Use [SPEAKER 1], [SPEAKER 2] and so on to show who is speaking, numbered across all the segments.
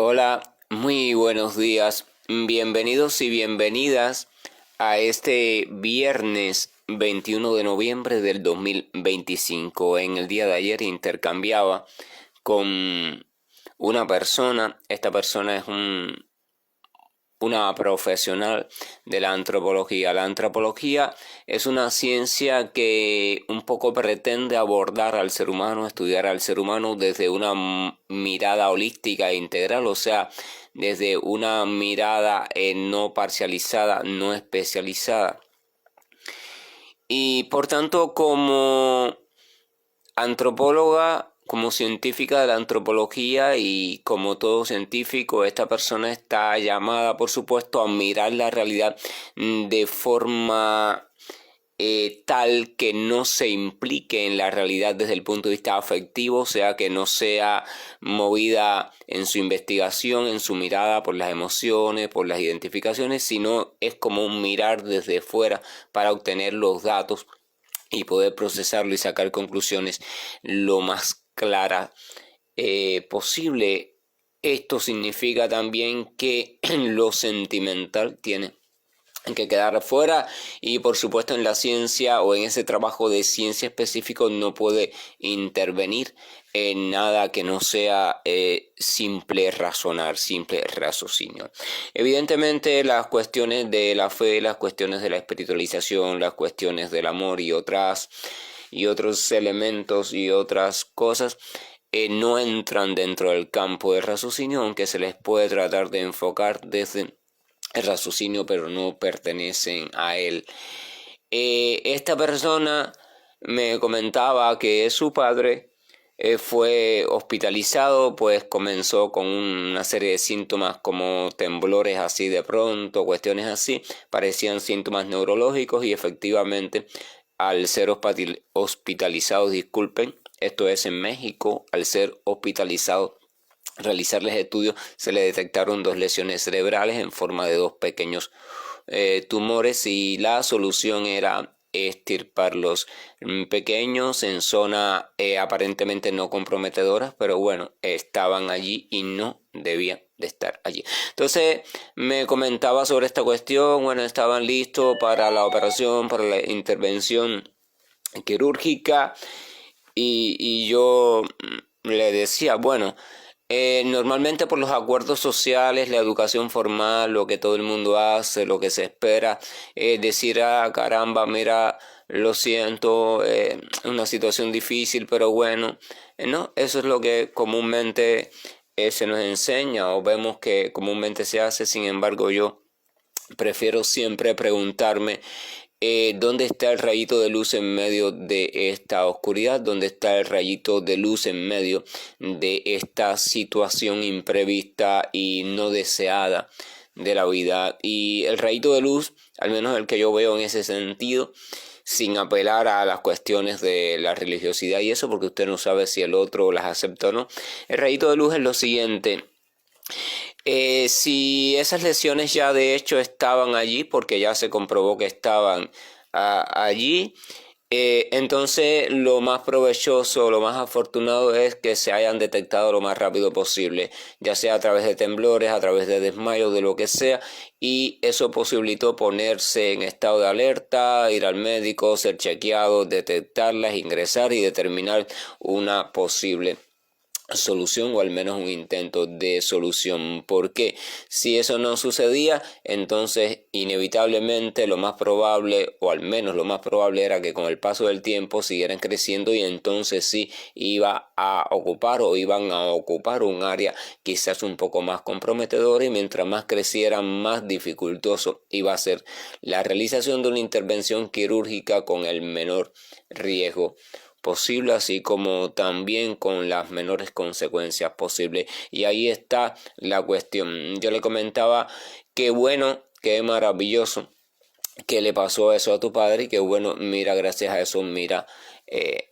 [SPEAKER 1] Hola, muy buenos días. Bienvenidos y bienvenidas a este viernes 21 de noviembre del 2025. En el día de ayer intercambiaba con una persona. Esta persona es una profesional de la antropología. La antropología es una ciencia que un poco pretende abordar al ser humano, estudiar al ser humano desde una mirada holística e integral, o sea, desde una mirada no parcializada, no especializada. Y por tanto, como antropóloga, como científica de la antropología y como todo científico, esta persona está llamada, por supuesto, a mirar la realidad de forma tal que no se implique en la realidad desde el punto de vista afectivo, o sea, que no sea movida en su investigación, en su mirada por las emociones, por las identificaciones, sino es como un mirar desde fuera para obtener los datos y poder procesarlo y sacar conclusiones lo más claras posible. Esto significa también que lo sentimental tiene que quedar fuera y por supuesto en la ciencia o en ese trabajo de ciencia específico no puede intervenir en nada que no sea simple razonar, simple raciocinio. Evidentemente las cuestiones de la fe, las cuestiones de la espiritualización, las cuestiones del amor y otros elementos y otras cosas no entran dentro del campo de raciocinio, aunque se les puede tratar de enfocar desde el raciocinio, pero no pertenecen a él. Esta persona me comentaba que su padre fue hospitalizado, pues comenzó con una serie de síntomas como temblores así de pronto, cuestiones así, parecían síntomas neurológicos y efectivamente al ser hospitalizado, disculpen, esto es en México, al ser hospitalizado, realizarles estudios, se le detectaron 2 lesiones cerebrales en forma de 2 pequeños tumores y la solución era extirparlos pequeños en zona aparentemente no comprometedoras, pero bueno, estaban allí y no debían de estar allí. Entonces me comentaba sobre esta cuestión, bueno, estaban listos para la operación, para la intervención quirúrgica y yo le decía, bueno, normalmente por los acuerdos sociales, la educación formal, lo que todo el mundo hace, lo que se espera, decir, caramba, mira, lo siento, una situación difícil, pero bueno, no, eso es lo que comúnmente se nos enseña o vemos que comúnmente se hace. Sin embargo, yo prefiero siempre preguntarme ¿dónde está el rayito de luz en medio de esta oscuridad? ¿Dónde está el rayito de luz en medio de esta situación imprevista y no deseada de la vida? Y el rayito de luz, al menos el que yo veo en ese sentido, sin apelar a las cuestiones de la religiosidad y eso, porque usted no sabe si el otro las acepta o no. El rayito de luz es lo siguiente. Si esas lesiones ya de hecho estaban allí, porque ya se comprobó que estaban allí, entonces lo más provechoso, lo más afortunado es que se hayan detectado lo más rápido posible, ya sea a través de temblores, a través de desmayos, de lo que sea, y eso posibilitó ponerse en estado de alerta, ir al médico, ser chequeado, detectarlas, ingresar y determinar una posible solución o al menos un intento de solución, porque si eso no sucedía, entonces inevitablemente lo más probable, o al menos lo más probable, era que con el paso del tiempo siguieran creciendo y entonces sí iba a ocupar o iban a ocupar un área quizás un poco más comprometedora, y mientras más crecieran, más dificultoso iba a ser la realización de una intervención quirúrgica con el menor riesgo posible, así como también con las menores consecuencias posibles. Y ahí está la cuestión. Yo le comentaba que bueno, que maravilloso que le pasó eso a tu padre y que bueno, mira, gracias a eso, mira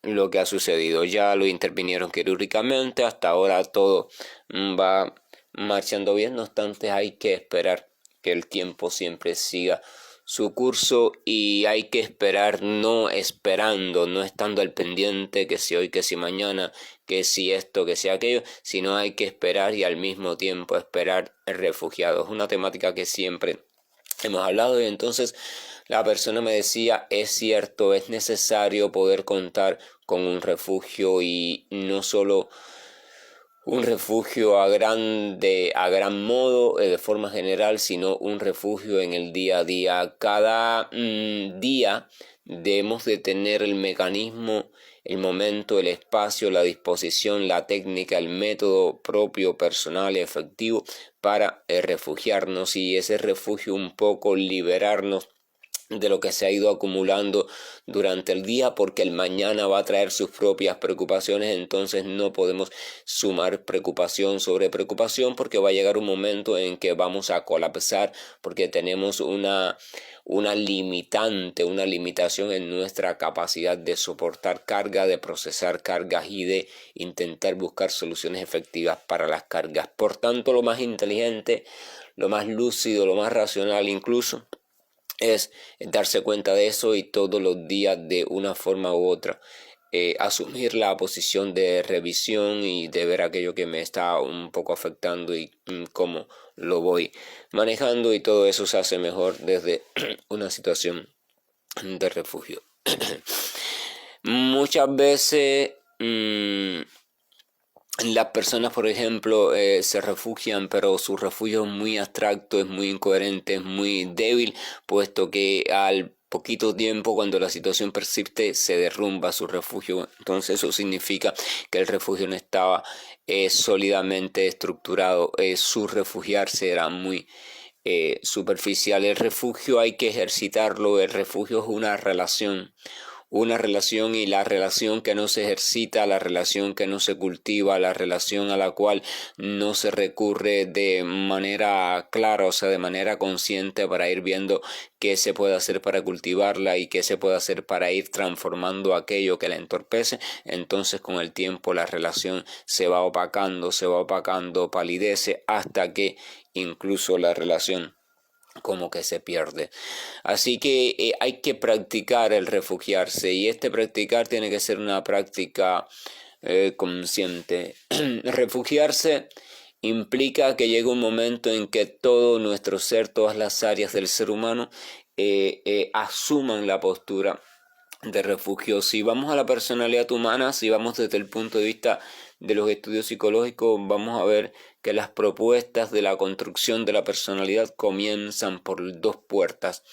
[SPEAKER 1] lo que ha sucedido. Ya lo intervinieron quirúrgicamente, hasta ahora todo va marchando bien, no obstante hay que esperar que el tiempo siempre siga su curso y hay que esperar no esperando, no estando al pendiente que si hoy, que si mañana, que si esto, que si aquello, sino hay que esperar y al mismo tiempo esperar refugiados. Una temática que siempre hemos hablado y entonces la persona me decía, es cierto, es necesario poder contar con un refugio y no solo un refugio a gran modo, de forma general, sino un refugio en el día a día. Cada día debemos de tener el mecanismo, el momento, el espacio, la disposición, la técnica, el método propio, personal y efectivo para refugiarnos y ese refugio un poco liberarnos de lo que se ha ido acumulando durante el día, porque el mañana va a traer sus propias preocupaciones, entonces no podemos sumar preocupación sobre preocupación, porque va a llegar un momento en que vamos a colapsar, porque tenemos una limitante, una limitación en nuestra capacidad de soportar carga, de procesar cargas y de intentar buscar soluciones efectivas para las cargas. Por tanto, lo más inteligente, lo más lúcido, lo más racional incluso, es darse cuenta de eso y todos los días de una forma u otra asumir la posición de revisión y de ver aquello que me está un poco afectando y cómo lo voy manejando, y todo eso se hace mejor desde una situación de refugio. Muchas veces las personas, por ejemplo, se refugian, pero su refugio es muy abstracto, es muy incoherente, es muy débil, puesto que al poquito tiempo, cuando la situación persiste, se derrumba su refugio. Entonces eso significa que el refugio no estaba sólidamente estructurado. Su refugiarse era muy superficial. El refugio hay que ejercitarlo. El refugio es una relación, y la relación que no se ejercita, la relación que no se cultiva, la relación a la cual no se recurre de manera clara, o sea, de manera consciente, para ir viendo qué se puede hacer para cultivarla y qué se puede hacer para ir transformando aquello que la entorpece. Entonces con el tiempo la relación se va opacando, palidece, hasta que incluso la relación como que se pierde. Así que hay que practicar el refugiarse, y este practicar tiene que ser una práctica consciente. Refugiarse implica que llega un momento en que todo nuestro ser, todas las áreas del ser humano asuman la postura de refugio. Si vamos a la personalidad humana, si vamos desde el punto de vista de los estudios psicológicos, vamos a ver que las propuestas de la construcción de la personalidad comienzan por dos puertas.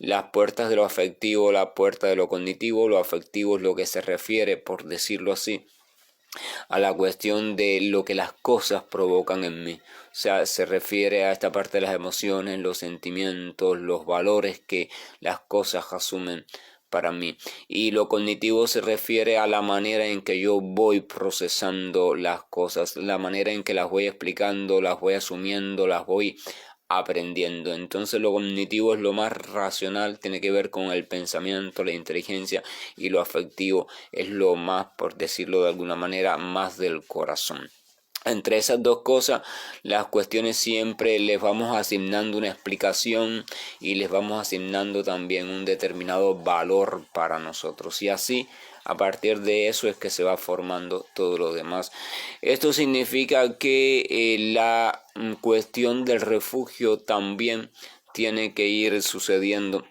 [SPEAKER 1] Las puertas de lo afectivo, la puerta de lo cognitivo. Lo afectivo es lo que se refiere, por decirlo así, a la cuestión de lo que las cosas provocan en mí. O sea, se refiere a esta parte de las emociones, los sentimientos, los valores que las cosas asumen para mí. Y lo cognitivo se refiere a la manera en que yo voy procesando las cosas, la manera en que las voy explicando, las voy asumiendo, las voy aprendiendo. Entonces lo cognitivo es lo más racional, tiene que ver con el pensamiento, la inteligencia, y lo afectivo es lo más, por decirlo de alguna manera, más del corazón. Entre esas dos cosas, las cuestiones siempre les vamos asignando una explicación y les vamos asignando también un determinado valor para nosotros. Y así, a partir de eso es que se va formando todo lo demás. Esto significa que la cuestión del refugio también tiene que ir sucediendo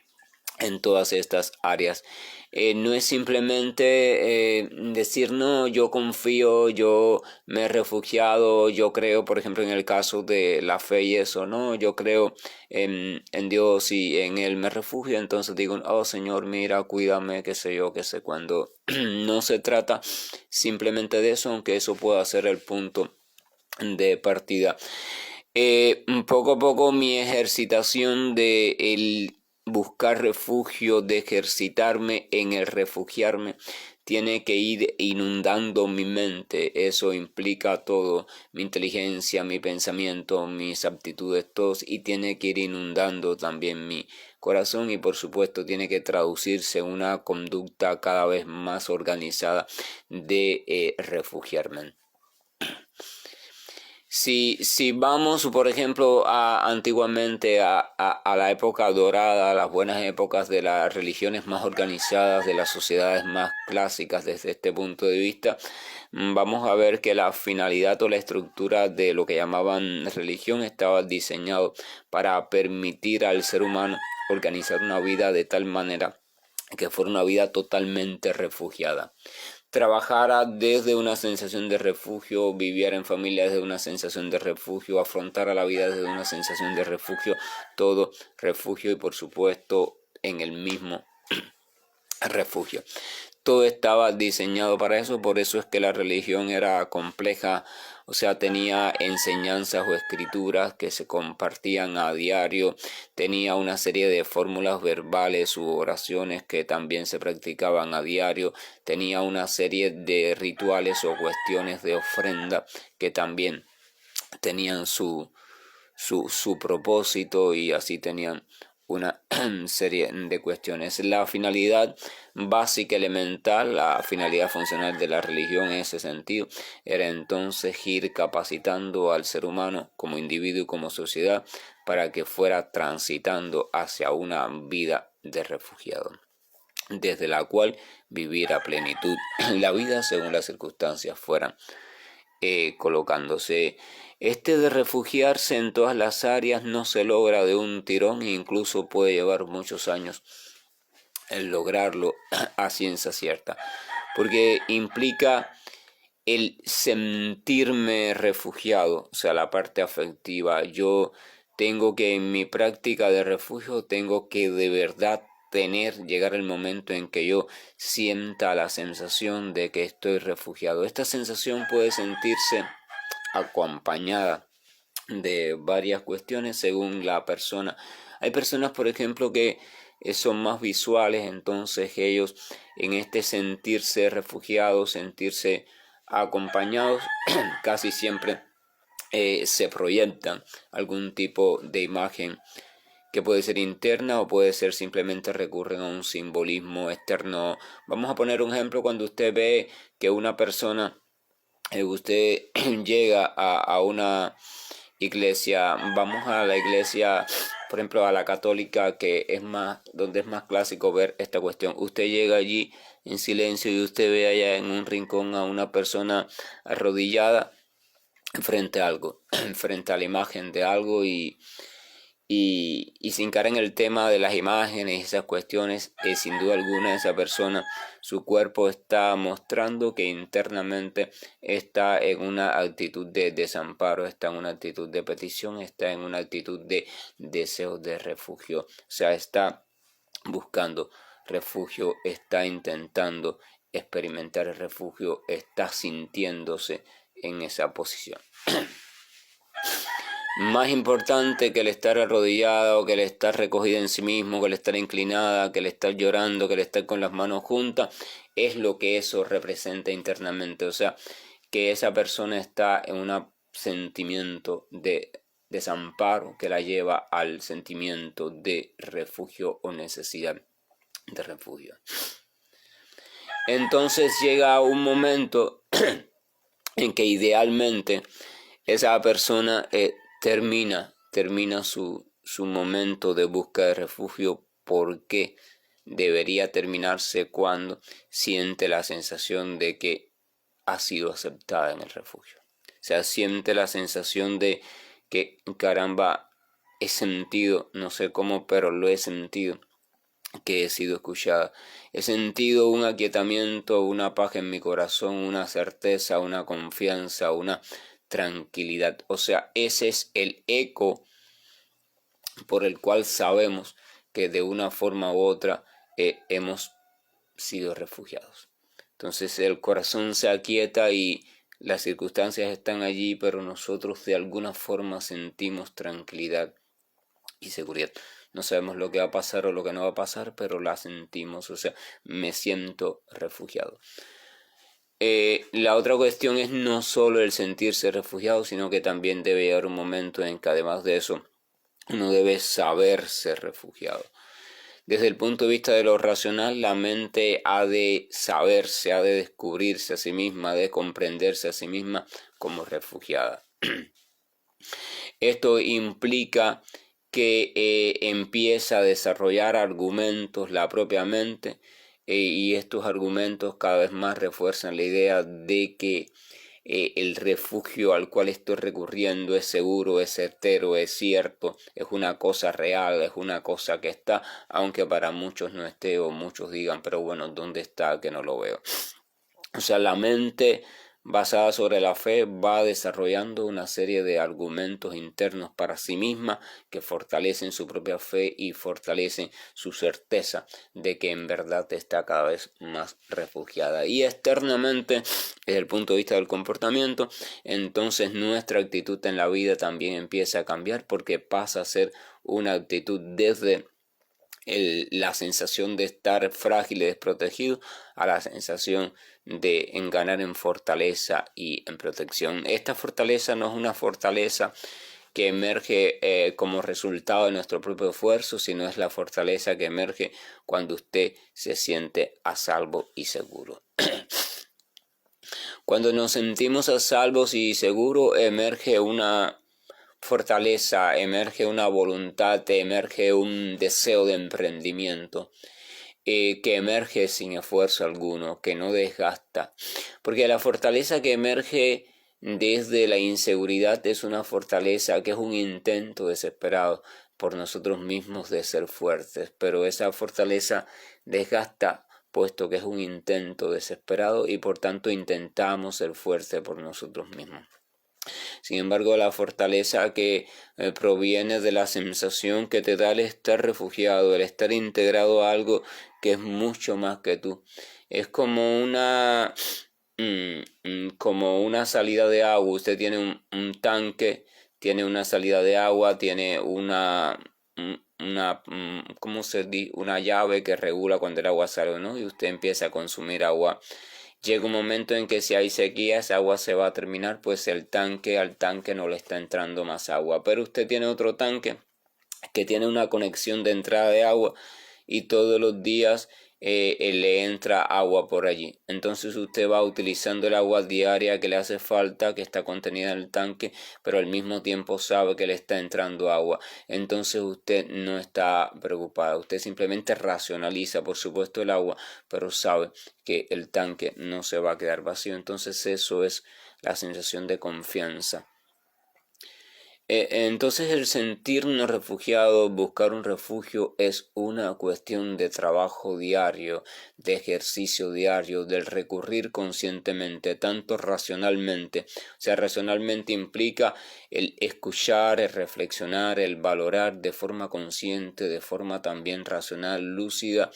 [SPEAKER 1] en todas estas áreas. No es simplemente decir, no, yo confío, yo me he refugiado, yo creo, por ejemplo, en el caso de la fe y eso, no, yo creo en Dios y en Él me refugio, entonces digo, oh Señor, mira, cuídame, qué sé yo, qué sé, cuando no se trata simplemente de eso, aunque eso pueda ser el punto de partida. Poco a poco mi ejercitación de el buscar refugio, de ejercitarme en el refugiarme, tiene que ir inundando mi mente. Eso implica todo, mi inteligencia, mi pensamiento, mis aptitudes, todos, y tiene que ir inundando también mi corazón, y por supuesto tiene que traducirse en una conducta cada vez más organizada de refugiarme. Si vamos, por ejemplo, antiguamente a la época dorada, a las buenas épocas de las religiones más organizadas, de las sociedades más clásicas desde este punto de vista, vamos a ver que la finalidad o la estructura de lo que llamaban religión estaba diseñado para permitir al ser humano organizar una vida de tal manera que fuera una vida totalmente refugiada. Trabajara desde una sensación de refugio, viviera en familia desde una sensación de refugio, afrontara la vida desde una sensación de refugio, todo refugio y por supuesto en el mismo refugio. Todo estaba diseñado para eso, por eso es que la religión era compleja, o sea, tenía enseñanzas o escrituras que se compartían a diario, tenía una serie de fórmulas verbales u oraciones que también se practicaban a diario, tenía una serie de rituales o cuestiones de ofrenda que también tenían su propósito y así tenían una serie de cuestiones. La finalidad básica elemental, la finalidad funcional de la religión en ese sentido, era entonces ir capacitando al ser humano como individuo y como sociedad para que fuera transitando hacia una vida de refugiado, desde la cual vivir a plenitud la vida según las circunstancias fueran colocándose. Este de refugiarse en todas las áreas no se logra de un tirón e incluso puede llevar muchos años el lograrlo a ciencia cierta, porque implica el sentirme refugiado, o sea, la parte afectiva. Yo tengo que en mi práctica de refugio tengo que de verdad llegar el momento en que yo sienta la sensación de que estoy refugiado. Esta sensación puede sentirse acompañada de varias cuestiones según la persona. Hay personas, por ejemplo, que son más visuales, entonces ellos en este sentirse refugiados, sentirse acompañados, casi siempre se proyectan algún tipo de imagen que puede ser interna o puede ser simplemente recurren a un simbolismo externo. Vamos a poner un ejemplo cuando usted ve que una persona, usted llega a una iglesia, vamos a la iglesia, por ejemplo a la católica, que es más, donde es más clásico ver esta cuestión. Usted llega allí en silencio y usted ve allá en un rincón a una persona arrodillada frente a algo, frente a la imagen de algo y sin caer en el tema de las imágenes y esas cuestiones, sin duda alguna esa persona, su cuerpo está mostrando que internamente está en una actitud de desamparo, está en una actitud de petición, está en una actitud de deseo de refugio, o sea, está buscando refugio, está intentando experimentar el refugio, está sintiéndose en esa posición. Más importante que el estar arrodillado, que el estar recogida en sí mismo, que el estar inclinada, que el estar llorando, que el estar con las manos juntas, es lo que eso representa internamente. O sea, que esa persona está en un sentimiento de desamparo que la lleva al sentimiento de refugio o necesidad de refugio. Entonces llega un momento en que idealmente esa persona termina su momento de búsqueda de refugio, porque debería terminarse cuando siente la sensación de que ha sido aceptada en el refugio. O sea, siente la sensación de que, caramba, he sentido, no sé cómo, pero lo he sentido, que he sido escuchada. He sentido un aquietamiento, una paz en mi corazón, una certeza, una confianza, una tranquilidad. O sea, ese es el eco por el cual sabemos que de una forma u otra hemos sido refugiados. Entonces el corazón se aquieta y las circunstancias están allí, pero nosotros de alguna forma sentimos tranquilidad y seguridad. No sabemos lo que va a pasar o lo que no va a pasar, pero la sentimos, o sea, me siento refugiado. La otra cuestión es no solo el sentirse refugiado, sino que también debe llegar un momento en que además de eso uno debe saberse refugiado. Desde el punto de vista de lo racional, la mente ha de saberse, ha de descubrirse a sí misma, ha de comprenderse a sí misma como refugiada. Esto implica que empieza a desarrollar argumentos la propia mente y estos argumentos cada vez más refuerzan la idea de que el refugio al cual estoy recurriendo es seguro, es certero, es cierto, es una cosa real, es una cosa que está, aunque para muchos no esté o muchos digan, pero bueno, ¿dónde está que no lo veo? O sea, la mente basada sobre la fe va desarrollando una serie de argumentos internos para sí misma que fortalecen su propia fe y fortalecen su certeza de que en verdad está cada vez más refugiada. Y externamente, desde el punto de vista del comportamiento, entonces nuestra actitud en la vida también empieza a cambiar porque pasa a ser una actitud desde la sensación de estar frágil y desprotegido a la sensación de ganar en fortaleza y en protección. Esta fortaleza no es una fortaleza que emerge como resultado de nuestro propio esfuerzo, sino es la fortaleza que emerge cuando usted se siente a salvo y seguro. Cuando nos sentimos a salvo y seguros, emerge una fortaleza, emerge una voluntad, emerge un deseo de emprendimiento, que emerge sin esfuerzo alguno, que no desgasta. Porque la fortaleza que emerge desde la inseguridad es una fortaleza que es un intento desesperado por nosotros mismos de ser fuertes, pero esa fortaleza desgasta, puesto que es un intento desesperado y por tanto intentamos ser fuertes por nosotros mismos. Sin embargo, la fortaleza que proviene de la sensación que te da el estar refugiado, el estar integrado a algo que es mucho más que tú. Es como como una salida de agua. Usted tiene un tanque, tiene una salida de agua, tiene ¿cómo se dice? Una llave que regula cuando el agua sale o no, y usted empieza a consumir agua. Llega un momento en que si hay sequía, esa agua se va a terminar, pues al tanque no le está entrando más agua. Pero usted tiene otro tanque que tiene una conexión de entrada de agua y todos los días le entra agua por allí. Entonces usted va utilizando el agua diaria que le hace falta, que está contenida en el tanque, pero al mismo tiempo sabe que le está entrando agua. Entonces usted no está preocupado, usted simplemente racionaliza, por supuesto, el agua, pero sabe que el tanque no se va a quedar vacío. Entonces eso es la sensación de confianza. Entonces el sentirnos refugiados, buscar un refugio es una cuestión de trabajo diario, de ejercicio diario, del recurrir conscientemente, tanto racionalmente. O sea, racionalmente implica el escuchar, el reflexionar, el valorar de forma consciente, de forma también racional, lúcida,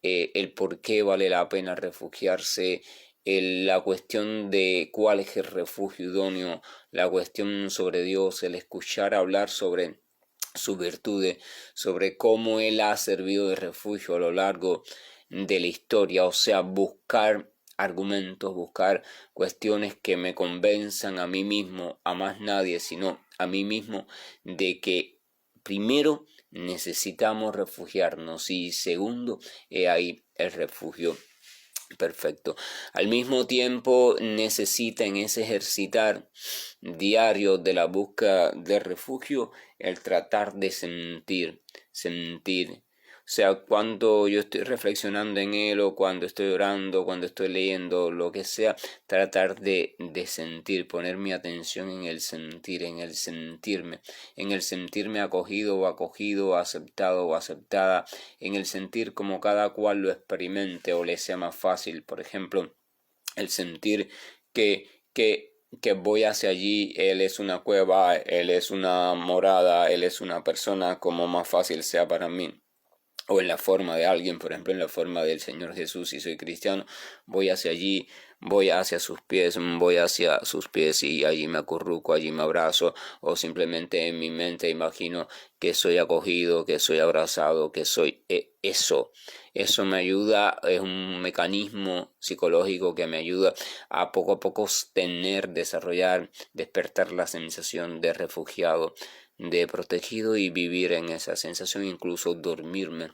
[SPEAKER 1] el por qué vale la pena refugiarse, la cuestión de cuál es el refugio idóneo, la cuestión sobre Dios, el escuchar hablar sobre sus virtudes, sobre cómo Él ha servido de refugio a lo largo de la historia, o sea, buscar argumentos, buscar cuestiones que me convenzan a mí mismo, a más nadie, sino a mí mismo, de que primero necesitamos refugiarnos y segundo, he ahí el refugio perfecto. Al mismo tiempo necesita en ese ejercitar diario de la búsqueda de refugio el tratar de sentir. O sea, cuando yo estoy reflexionando en él o cuando estoy orando, cuando estoy leyendo, lo que sea, tratar de sentir, poner mi atención en el sentir, en el sentirme acogido, aceptado o aceptada, en el sentir como cada cual lo experimente o le sea más fácil. Por ejemplo, el sentir que voy hacia allí, él es una cueva, él es una morada, él es una persona, como más fácil sea para mí. O en la forma de alguien, por ejemplo en la forma del Señor Jesús, si soy cristiano, voy hacia allí, voy hacia sus pies y allí me acurruco, allí me abrazo, o simplemente en mi mente imagino que soy acogido, que soy abrazado, que soy eso. Eso me ayuda, es un mecanismo psicológico que me ayuda a poco tener, desarrollar, despertar la sensación de refugiado, de protegido y vivir en esa sensación, incluso dormirme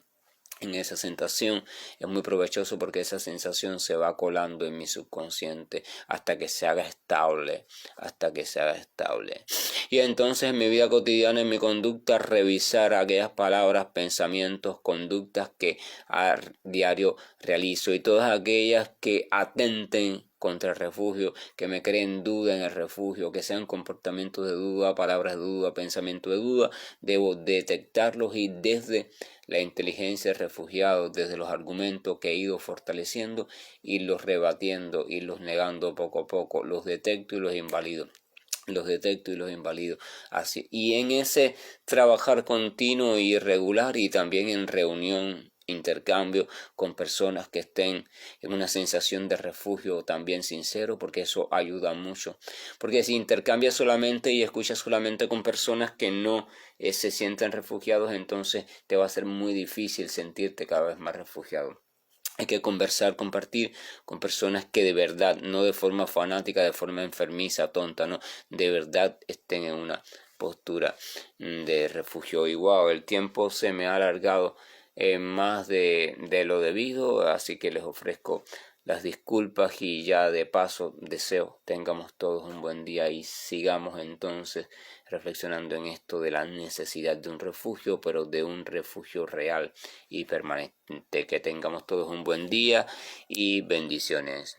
[SPEAKER 1] en esa sensación. Es muy provechoso porque esa sensación se va colando en mi subconsciente hasta que se haga estable, Y entonces en mi vida cotidiana, en mi conducta, revisar aquellas palabras, pensamientos, conductas que a diario realizo y todas aquellas que atenten contra el refugio, que me creen duda en el refugio, que sean comportamientos de duda, palabras de duda, pensamientos de duda, debo detectarlos y desde la inteligencia del refugiado, desde los argumentos que he ido fortaleciendo, irlos rebatiendo, irlos negando poco a poco, los detecto y los invalido. Los detecto y los invalido. Así. Y en ese trabajar continuo y regular y también en reunión, intercambio con personas que estén en una sensación de refugio también sincero, porque eso ayuda mucho. Porque si intercambias solamente y escuchas solamente con personas que no se sienten refugiados, entonces te va a ser muy difícil sentirte cada vez más refugiado. Hay que conversar, compartir con personas que de verdad, no de forma fanática, de forma enfermiza, tonta, no, de verdad estén en una postura de refugio. Y wow, el tiempo se me ha alargado más de lo debido, así que les ofrezco las disculpas y ya de paso deseo tengamos todos un buen día y sigamos entonces reflexionando en esto de la necesidad de un refugio, pero de un refugio real y permanente. Que tengamos todos un buen día y bendiciones.